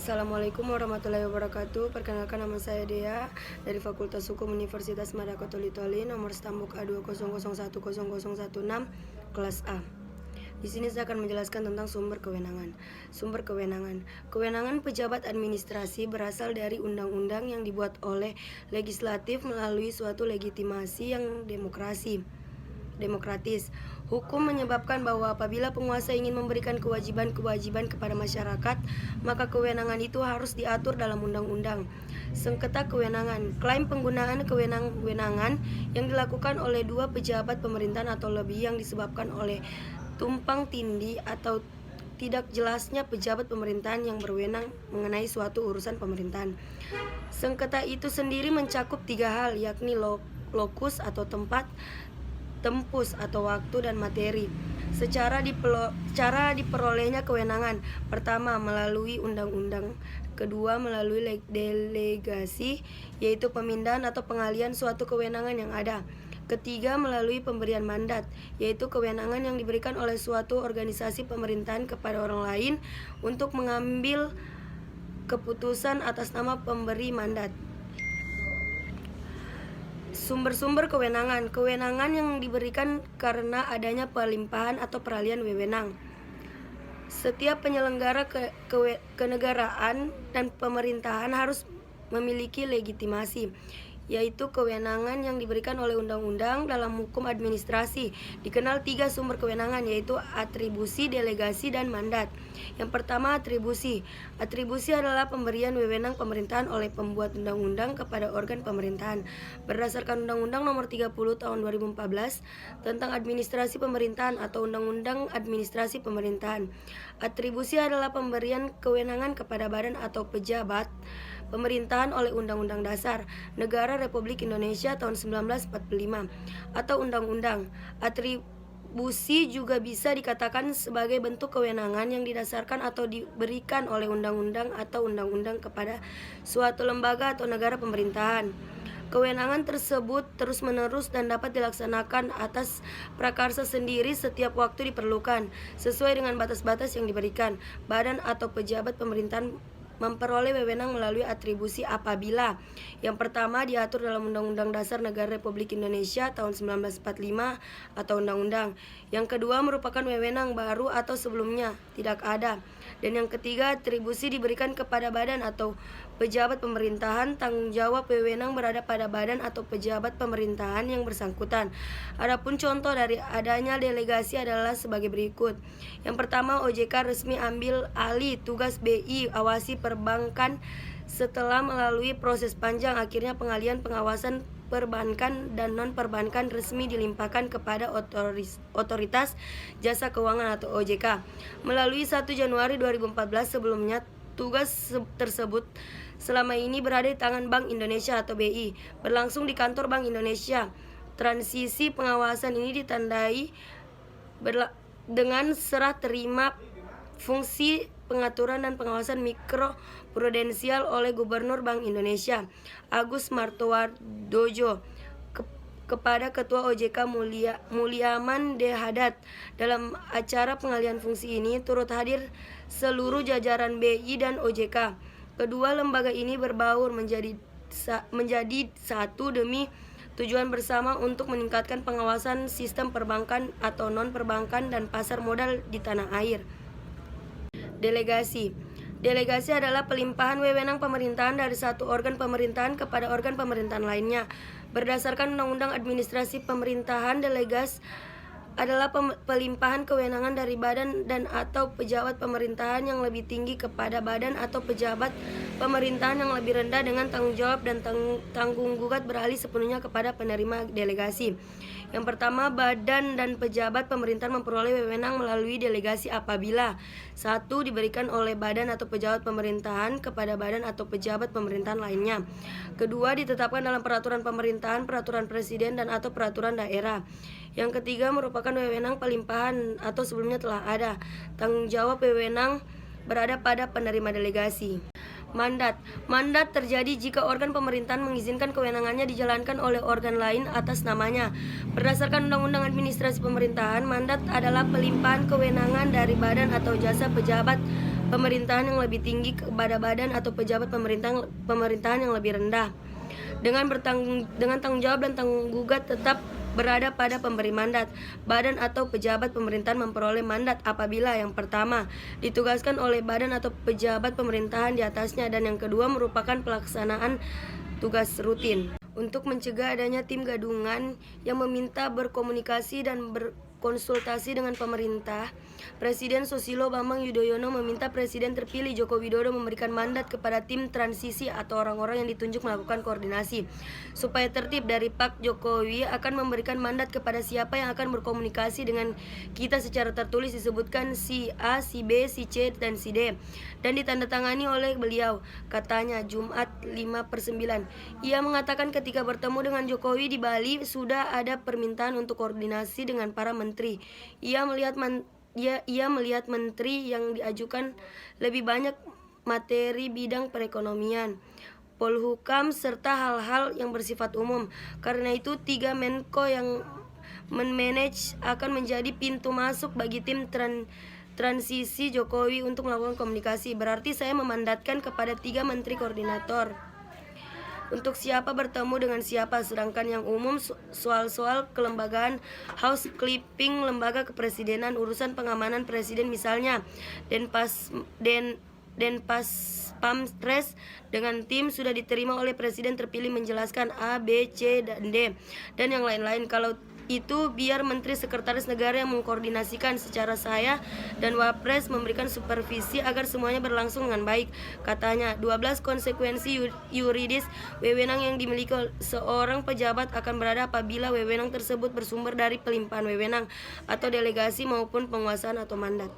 Assalamualaikum warahmatullahi wabarakatuh. Perkenalkan, nama saya Dea dari Fakultas Hukum Universitas Madako Toli nomor stambuk A200100116 kelas A. Di sini saya akan menjelaskan tentang sumber kewenangan. Sumber kewenangan. Kewenangan pejabat administrasi berasal dari undang-undang yang dibuat oleh legislatif melalui suatu legitimasi yang demokratis. Hukum menyebabkan bahwa apabila penguasa ingin memberikan kewajiban-kewajiban kepada masyarakat, maka kewenangan itu harus diatur dalam undang-undang. Sengketa kewenangan. Klaim penggunaan kewenangan yang dilakukan oleh dua pejabat pemerintahan atau lebih yang disebabkan oleh tumpang tindih atau tidak jelasnya pejabat pemerintahan yang berwenang mengenai suatu urusan pemerintahan. Sengketa itu sendiri mencakup tiga hal, yakni lokus atau tempat, tempus atau waktu, dan materi. Cara diperolehnya kewenangan. Pertama, melalui undang-undang. Kedua, melalui delegasi, yaitu pemindahan atau pengalihan suatu kewenangan yang ada. Ketiga, melalui pemberian mandat, yaitu kewenangan yang diberikan oleh suatu organisasi pemerintahan kepada orang lain untuk mengambil keputusan atas nama pemberi mandat. Sumber-sumber kewenangan. Kewenangan yang diberikan karena adanya pelimpahan atau peralihan wewenang. Setiap penyelenggara kenegaraan dan pemerintahan harus memiliki legitimasi, yaitu kewenangan yang diberikan oleh undang-undang. Dalam hukum administrasi dikenal tiga sumber kewenangan, yaitu atribusi, delegasi, dan mandat. Yang pertama, atribusi. Atribusi adalah pemberian wewenang pemerintahan oleh pembuat undang-undang kepada organ pemerintahan berdasarkan Undang-Undang Nomor 30 Tahun 2014 tentang Administrasi Pemerintahan atau Undang-Undang Administrasi Pemerintahan. Atribusi adalah pemberian kewenangan kepada badan atau pejabat pemerintahan oleh Undang-Undang Dasar Negara Republik Indonesia tahun 1945 atau Undang-Undang. Atribusi juga bisa dikatakan sebagai bentuk kewenangan yang didasarkan atau diberikan oleh undang-undang atau undang-undang kepada suatu lembaga atau negara pemerintahan. Kewenangan tersebut terus-menerus dan dapat dilaksanakan atas prakarsa sendiri setiap waktu diperlukan, sesuai dengan batas-batas yang diberikan. Badan atau pejabat pemerintahan memperoleh wewenang melalui atribusi apabila: yang pertama, diatur dalam Undang-Undang Dasar Negara Republik Indonesia tahun 1945 atau undang-undang. Yang kedua, merupakan wewenang baru atau sebelumnya tidak ada. Dan yang ketiga, atribusi diberikan kepada badan atau pejabat pemerintahan. Tanggung jawab wewenang berada pada badan atau pejabat pemerintahan yang bersangkutan. Adapun contoh dari adanya delegasi adalah sebagai berikut. Yang pertama, OJK resmi ambil alih tugas BI awasi perbankan setelah melalui proses panjang. Akhirnya pengalihan pengawasan perbankan dan non-perbankan resmi dilimpahkan kepada Otoritas Jasa Keuangan atau OJK melalui 1 Januari 2014. Sebelumnya tugas tersebut selama ini berada di tangan Bank Indonesia atau BI, berlangsung di kantor Bank Indonesia. Transisi pengawasan ini ditandai dengan serah terima fungsi pengaturan dan pengawasan mikro prudensial oleh Gubernur Bank Indonesia Agus Martowardojo kepada Ketua OJK Mulyaman D. Haddad. Dalam acara pengalihan fungsi ini turut hadir seluruh jajaran BI dan OJK. Kedua lembaga ini berbaur menjadi satu demi tujuan bersama untuk meningkatkan pengawasan sistem perbankan atau non-perbankan dan pasar modal di tanah air. Delegasi. Delegasi adalah pelimpahan wewenang pemerintahan dari satu organ pemerintahan kepada organ pemerintahan lainnya. Berdasarkan Undang-Undang Administrasi Pemerintahan, delegasi adalah pelimpahan kewenangan dari badan dan atau pejabat pemerintahan yang lebih tinggi kepada badan atau pejabat pemerintahan yang lebih rendah dengan tanggung jawab dan tanggung gugat beralih sepenuhnya kepada penerima delegasi. Yang pertama, badan dan pejabat pemerintahan memperoleh wewenang melalui delegasi apabila: 1. Diberikan oleh badan atau pejabat pemerintahan kepada badan atau pejabat pemerintahan lainnya. Kedua, ditetapkan dalam peraturan pemerintahan, peraturan presiden, dan atau peraturan daerah. Yang ketiga, merupakan wewenang pelimpahan atau sebelumnya telah ada. Tanggung jawab wewenang berada pada penerima delegasi. Mandat. Mandat terjadi jika organ pemerintahan mengizinkan kewenangannya dijalankan oleh organ lain atas namanya. Berdasarkan Undang-Undang Administrasi Pemerintahan, mandat adalah pelimpahan kewenangan dari badan atau jasa pejabat pemerintahan yang lebih tinggi kepada badan atau pejabat pemerintahan yang lebih rendah. Dengan tanggung jawab dan tanggung gugat tetap berada pada pemberi mandat. Badan atau pejabat pemerintahan memperoleh mandat apabila yang pertama ditugaskan oleh badan atau pejabat pemerintahan di atasnya, dan yang kedua merupakan pelaksanaan tugas rutin. Untuk mencegah adanya tim gadungan yang meminta berkomunikasi dan berkonsultasi dengan pemerintah, Presiden Susilo Bambang Yudhoyono meminta Presiden terpilih Joko Widodo memberikan mandat kepada tim transisi atau orang-orang yang ditunjuk melakukan koordinasi. Supaya tertib, dari Pak Jokowi akan memberikan mandat kepada siapa yang akan berkomunikasi dengan kita secara tertulis, disebutkan si A, si B, si C, dan si D, dan ditandatangani oleh beliau, katanya Jumat 5/9. Ia mengatakan ketika bertemu dengan Jokowi di Bali sudah ada permintaan untuk koordinasi dengan para menteri. Ia melihat menteri yang diajukan lebih banyak materi bidang perekonomian, Polhukam, serta hal-hal yang bersifat umum. Karena itu 3 Menko yang memanage akan menjadi pintu masuk bagi tim transisi Jokowi untuk melakukan komunikasi. Berarti saya memandatkan kepada 3 menteri koordinator untuk siapa bertemu dengan siapa, sedangkan yang umum soal-soal kelembagaan, housekeeping, lembaga kepresidenan, urusan pengamanan presiden misalnya, Pampres dengan tim sudah diterima oleh presiden terpilih menjelaskan A, B, C, dan D, dan yang lain-lain. Kalau itu biar Menteri Sekretaris Negara yang mengkoordinasikan, secara saya dan Wapres memberikan supervisi agar semuanya berlangsung dengan baik, katanya. 12 konsekuensi yuridis wewenang yang dimiliki seorang pejabat akan berada apabila wewenang tersebut bersumber dari pelimpahan wewenang atau delegasi maupun penguasaan atau mandat.